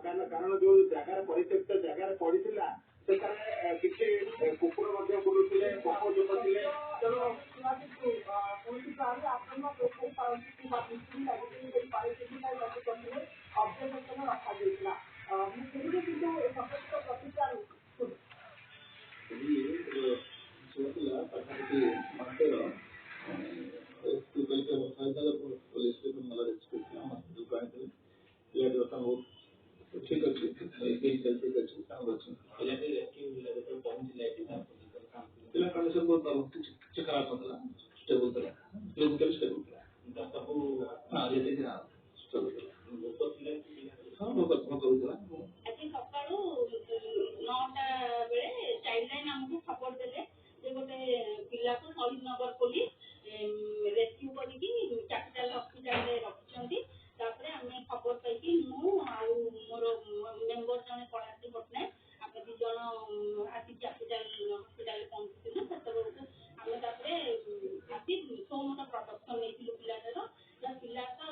କାରଣ ଯୋଉ ଜାଗାରେ ପରିତ୍ୟକ୍ତ ଜାଗାରେ ପଡିଥିଲା ସେଠାରେ କିଛି କୁକୁର ମଧ୍ୟ ବୁଲୁଥିଲେ, ପୋକ ଜୋକ ଥିଲେ। ତେଣୁ କୌଣସି ପ୍ରାଣୀ ଆକ୍ରମଣ କରିପାରନ୍ତି କିମ୍ବା ଅବଜେକ୍ସନ ରଖାଯାଇଥିଲା। କିନ୍ତୁ ସତର୍କ ପ୍ରତିକ୍ରିୟା ପାଖାପାଖି ମାସର पुलिस मला रेस्पेक्ट କହିଥିଲେ ପିଲାଟି ବର୍ତ୍ତମାନ ବହୁତ ଠିକ ଅଛି, ଠିକ ଅଛି କାମ ଅଛି। ପିଲାଟି ରେସ୍କ୍ୟୁ ଯେତେବେଳେ ପହଞ୍ଚିଲା ଏଠି ପିଲା କଣ୍ଡିସନ ବହୁତ ଭଲ, କିଛି ଖରାପ ନଥିଲା, ଷ୍ଟେବୁଲ ଥିଲା, ଫିଜିକାଲି ଷ୍ଟେବୁଲ ଥିଲା, ସବୁ ଷ୍ଟେବୁଲ ଥିଲା। ଭୋକ ଥିଲା, ହଁ ଭୋକ ହଉଥିଲା। ଆଜି ସକାଳୁ 9ଟା ବେଳେ ଚାଇଲ୍ଡ ଲାଇନ୍ ଆମକୁ ଖବର ଦେଲେ ଯେ ଗୋଟେ ପିଲାକୁ ଶହୀଦନଗର ପୋଲିସ ରେସ୍କ୍ୟୁ କରିକି କ୍ୟାପିଟାଲ ହସ୍ପିଟାଲରେ ରଖିଛନ୍ତି। ତାପରେ ଆମେ ଖବର ପାଇକି ମୁଁ ଆଉ ମୋର ମେମ୍ବର ଜଣେ କଳାଶ୍ରୀ ପଟ୍ଟନାୟକ ଆମେ 2 ଜଣ ଆସି କ୍ୟାପିଟାଲ ହସ୍ପିଟାଲରେ ପହଞ୍ଚିଥିଲୁ। ସେତେବେଳକୁ ଆମେ ତାପରେ ସୋମଟା ପ୍ରଡକ୍ସନ ନେଇଥିଲୁ ପିଲାଟାର। ପିଲାଟା